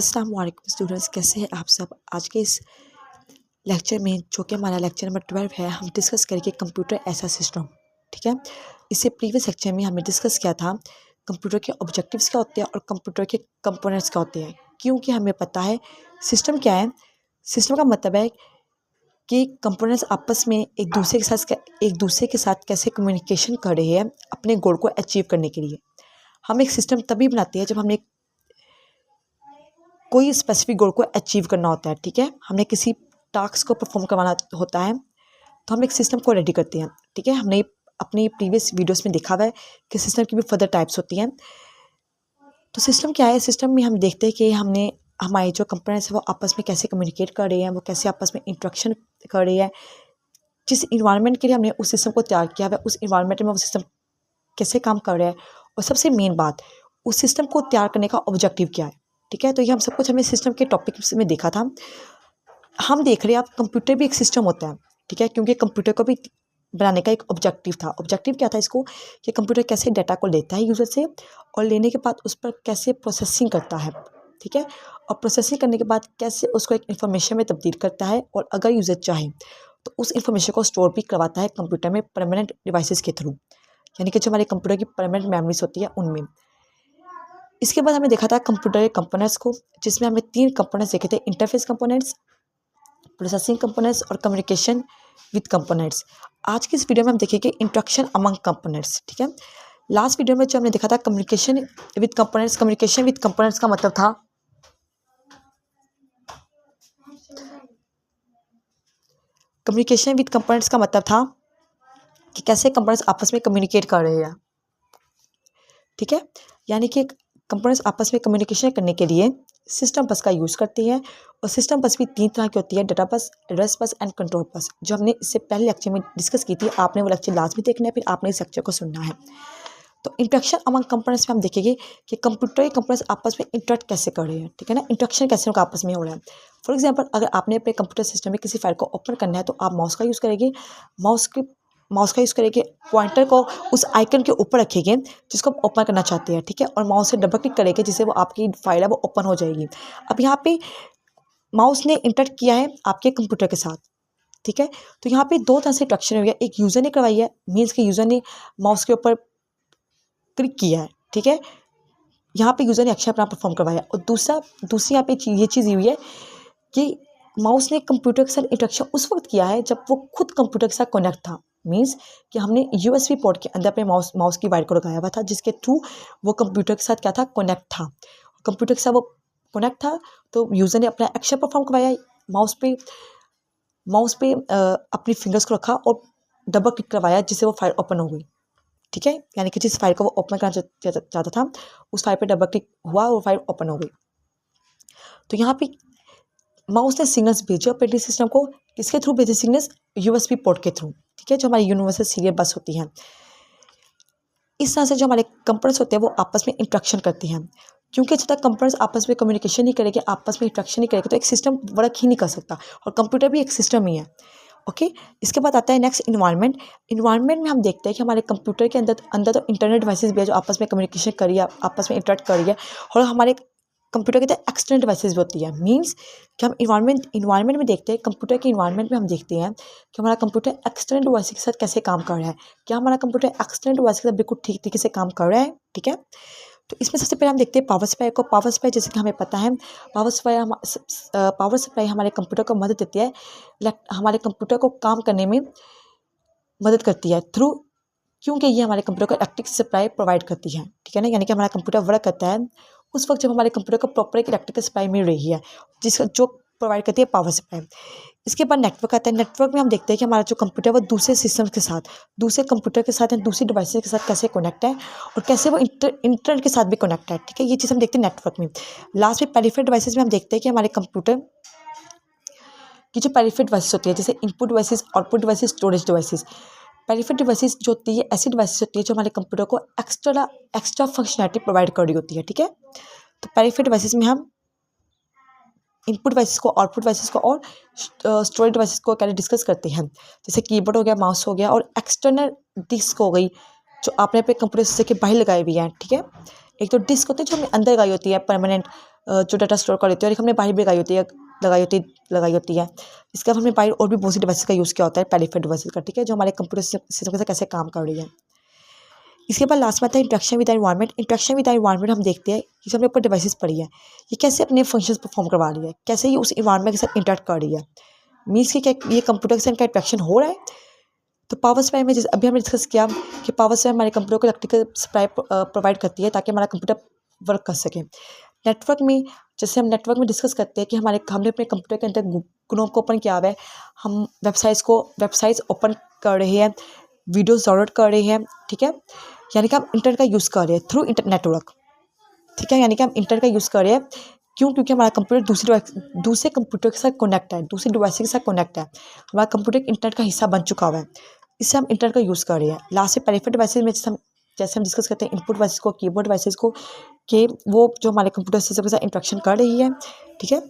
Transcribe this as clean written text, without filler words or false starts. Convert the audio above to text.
अस्सलाम वालेकुम स्टूडेंट्स, कैसे हैं आप सब। आज के इस लेक्चर में, जो कि हमारा लेक्चर नंबर 12 है, हम डिस्कस करेंगे कंप्यूटर ऐसा सिस्टम। ठीक है, इससे प्रीवियस लेक्चर में हमने डिस्कस किया था कंप्यूटर के ऑब्जेक्टिव्स क्या होते हैं और कंप्यूटर के कंपोनेंट्स क्या होते हैं। क्योंकि हमें पता है सिस्टम क्या है। सिस्टम का मतलब है कि कंपोनेंट्स आपस में एक दूसरे के साथ कैसे कम्युनिकेशन कर रहे हैं अपने गोल को अचीव करने के लिए। हम एक सिस्टम तभी बनाते हैं जब हमने कोई स्पेसिफिक गोल को अचीव करना होता है। ठीक है, हमने किसी टास्क को परफॉर्म करवाना होता है तो हम एक सिस्टम को रेडी करते हैं। ठीक है, हमने अपनी प्रीवियस वीडियोस में देखा हुआ है कि सिस्टम की भी फर्दर टाइप्स होती हैं। तो सिस्टम क्या है, सिस्टम में हम देखते हैं कि हमने हमारे जो कंपोनेंट्स है वो आपस में कैसे कम्युनिकेट कर रहे हैं, वो कैसे आपस में इंट्रैक्शन कर रहे हैं। जिस इन्वायरमेंट के लिए हमने उस सिस्टम को तैयार किया हुआ है, उस इन्वायरमेंट में वो सिस्टम कैसे काम कर रहा है, और सबसे मेन बात, उस सिस्टम को तैयार करने का ऑब्जेक्टिव क्या है। ठीक है, तो ये हम सब कुछ हमें सिस्टम के टॉपिक में देखा था। हम देख रहे हैं, आप कंप्यूटर भी एक सिस्टम होता है। ठीक है, क्योंकि कंप्यूटर को भी बनाने का एक ऑब्जेक्टिव था। ऑब्जेक्टिव क्या था इसको, कि कंप्यूटर कैसे डाटा को लेता है यूज़र से, और लेने के बाद उस पर कैसे प्रोसेसिंग करता है। ठीक है, और प्रोसेसिंग करने के बाद कैसे उसको एक इन्फॉर्मेशन में तब्दील करता है, और अगर यूज़र चाहे तो उस इन्फॉर्मेशन को स्टोर भी करवाता है कंप्यूटर में परमानेंट डिवाइसेस के थ्रू, यानी कि जो हमारे कंप्यूटर की परमानेंट मेमोरीज होती है उनमें। इसके बाद हमने देखा था कंप्यूटर के कंपोनेंट्स को, जिसमें हमने 3 कंपोनेंट्स देखे थे: इंटरफेस कंपोनेंट्स, प्रोसेसिंग कंपोनेंट्स और कम्युनिकेशन विद कंपोनेंट्स। आज की इस वीडियो में हम देखेंगे इंट्रैक्शन अमंग कंपोनेंट्स। ठीक है, लास्ट वीडियो में जो हमने देखा था communication with components, communication with components का मतलब था कि कैसे कंपोनेंट्स आपस में कम्युनिकेट कर रहे हैं। ठीक है, यानी कि कंपोनेंट्स आपस में कम्युनिकेशन करने के लिए सिस्टम बस का यूज़ करती है। और सिस्टम बस भी 3 तरह की होती है: डाटा बस, address bus and control bus, जो हमने इससे पहले लेक्चर में डिस्कस की थी। आपने वो लेक्चर लास्ट में देखना है, फिर आपने इस लेक्चर को सुनना है। तो इंट्रैक्शन अमंग कंपोनेंट्स में हम देखेंगे कि कंप्यूटर के कंपोनेंट्स आपस में इंटरेक्ट कैसे कर रहे हैं। ठीक है ना, इंट्रैक्शन कैसे उनका आपस में हो रहा है। फॉर एग्जाम्पल, अगर आपने अपने कंप्यूटर सिस्टम में किसी फाइल को ओपन करना है तो आप माउस का यूज़ करेंगे। माउस का यूज़ करेंगे, पॉइंटर को उस आइकन के ऊपर रखेंगे जिसको आप ओपन करना चाहते हैं। ठीक है, और माउस से डबल क्लिक करेंगे जिससे वो आपकी फाइल है वो ओपन हो जाएगी। अब यहाँ पे माउस ने इंटरेक्ट किया है आपके कंप्यूटर के साथ। ठीक है, तो यहाँ पे 2 तरह से इंट्रैक्शन हो गया। एक यूज़र ने करवाई है, मीन्स कि यूज़र ने माउस के ऊपर क्लिक किया है। ठीक है, यहाँ पे यूज़र ने एक्शन अपना परफॉर्म करवाया। और दूसरी यहाँ पे ये चीज़ हुई है कि माउस ने कंप्यूटर के साथ इंटरेक्शन उस वक्त किया है जब वो खुद कंप्यूटर के साथ कनेक्ट था। मीन्स कि हमने यूएसबी पोर्ट के अंदर अपने माउस की वायर को लगाया हुआ था, जिसके थ्रू वो कंप्यूटर के साथ क्या था, कनेक्ट था। कंप्यूटर के साथ वो कनेक्ट था, तो यूज़र ने अपना एक्शन परफॉर्म करवाया। माउस पे अपनी फिंगर्स को रखा और डबल क्लिक करवाया, जिससे वो फाइल ओपन हो गई। ठीक है, यानी कि जिस फाइल को वो ओपन करना चाहता था, उस फाइल पे डबल क्लिक हुआ और फाइल ओपन हो गई। तो यहाँ पे माउस ने सिग्नल्स भेजे ऑपरेटिंग सिस्टम को। किसके थ्रू भेजे सिग्नल्स? यूएसबी पोर्ट के थ्रू। ठीक है, जो हमारी यूनिवर्सल सीरियल बस होती हैं। इस तरह से जो हमारे कंपोनेंट्स होते हैं वो आपस में इंट्रैक्शन करते हैं। क्योंकि जब तक कंपोनेंट्स आपस में कम्युनिकेशन नहीं करेंगे, आपस में इंट्रैक्शन नहीं करेंगे, तो एक सिस्टम वर्क ही नहीं कर सकता। और कंप्यूटर भी एक सिस्टम ही है। ओके, इसके बाद आता है नेक्स्ट इन्वायरमेंट। इन्वायरमेंट में हम देखते हैं कि हमारे कंप्यूटर के अंदर तो इंटरनेट डिवाइसेस भी है जो आपस में कम्युनिकेशन कर रही है, आपस में इंटरेक्ट कर रही है। और हमारे कंप्यूटर के अंदर एक्सटर्नल डिवाइसेस भी होती है। मीन्स कि हम इन्वायरमेंट में देखते हैं, कंप्यूटर के इन्वायरमेंट में हम देखते हैं कि हमारा कंप्यूटर एक्सटर्नल डिवाइस के साथ कैसे काम कर रहा है। क्या हमारा कंप्यूटर एक्सटर्नल डिवाइस के साथ बिल्कुल ठीक तरीके से काम कर रहा है? ठीक है, तो इसमें सबसे पहले हम देखते हैं पावर सप्लाई को। पावर सप्लाई, जैसे कि हमें पता है, पावर सप्लाई हमारे कंप्यूटर को मदद देती है, हमारे कंप्यूटर को काम करने में मदद करती है थ्रू, क्योंकि ये हमारे कंप्यूटर को इलेक्ट्रिक सप्लाई प्रोवाइड करती है। ठीक है ना, यानी कि हमारा कंप्यूटर वर्क करता है उस वक्त जब हमारे कंप्यूटर को प्रॉपर एक इलेक्ट्रिकल सप्लाई मिल रही है, जिसका जो प्रोवाइड करती है पावर सप्लाई। इसके बाद नेटवर्क आता है। नेटवर्क में हम देखते हैं कि हमारा जो कंप्यूटर है वो दूसरे सिस्टम्स के साथ, दूसरे कंप्यूटर के साथ या दूसरी डिवाइसेस के साथ कैसे कनेक्ट है, और कैसे वो इंटरनेट के साथ भी कनेक्ट है। ठीक है, ये चीज़ हम देखते हैं नेटवर्क में। लास्ट में पेरिफेरल डिवाइसेस में हम देखते हैं कि हमारे कंप्यूटर की जो पेरिफेरल डिवाइसेस होती है, जैसे input devices, output devices, storage devices. Peripheral devices जो होती है, ऐसी डिवाइसेस होती है जो हमारे कंप्यूटर को एक्स्ट्रा फंक्शनैलिटी प्रोवाइड कर रही होती है। ठीक है, तो पेरिफेरल डिवाइसेस में हम इनपुट डिवाइसेस को, आउटपुट डिवाइसेस को और स्टोरेज डिवाइसेस को क्या डिस्कस करते हैं। जैसे कीबोर्ड हो गया, माउस हो गया, और एक्सटर्नल डिस्क हो गई जो आपने अपने कंप्यूटर से के बाहर लगाई हुई है। ठीक है, एक तो डिस्क होती है जो हमने अंदर लगाई होती है परमानेंट, जो डाटा स्टोर कर लेती है, और एक हमने बाहर भी लगाई होती है। इसके अलावा हमने बाहर और भी बहुत सी डिवाइसेस का यूज़ किया होता है पेरिफेरल डिवाइसेस का, ठीक है, जो हमारे कंप्यूटर सिस्टम के साथ कैसे काम कर रही है। इसके बाद लास्ट में आता है interaction with environment. Interaction with environment हम देखते हैं कि हमने ऊपर डिवाइसेस पड़ी है, ये कैसे अपने फंक्शंस परफॉर्म करवा रही है, कैसे ये उस इन्वायरनमेंट के साथ इंटरेक्ट कर रही है, मीन्स कि क्या ये कंप्यूटर के साथ इनका इंटरेक्शन हो रहा है। तो पावर सप्लाई में जैसे अभी हमने डिस्कस किया कि पावर सप्लाई हमारे कंप्यूटर को इलेक्ट्रिकल सप्लाई प्रोवाइड करती है ताकि हमारा कंप्यूटर वर्क कर सके। नेटवर्क में जैसे हम नेटवर्क में डिस्कस करते हैं कि हमने अपने कंप्यूटर के अंदर ग्नोम को ओपन किया हुआ है, हम वेबसाइट्स ओपन कर रहे हैं, वीडियोस डाउनलोड कर रहे हैं, ठीक है, यानी कि हम इंटरनेट का यूज़ कर रहे हैं थ्रू नेटवर्क, ठीक है, यानी कि हम इंटरनेट का यूज़ कर रहे हैं। क्यों? क्योंकि हमारा कंप्यूटर दूसरे कंप्यूटर के साथ कनेक्ट है, दूसरी डिवाइस के साथ कनेक्ट है, हमारा कंप्यूटर इंटरनेट का हिस्सा बन चुका हुआ है, इससे हम इंटरनेट का यूज़ कर रहे हैं। लास्ट में पेरिफेरल डिवाइसेस में जैसे हम डिस्कस करते हैं इनपुट डिवाइसेस को, कीबोर्ड डिवाइसेस को, कि वो जो हमारे कंप्यूटर सिस्टम के साथ इंटरेक्शन कर रही है, ठीक है।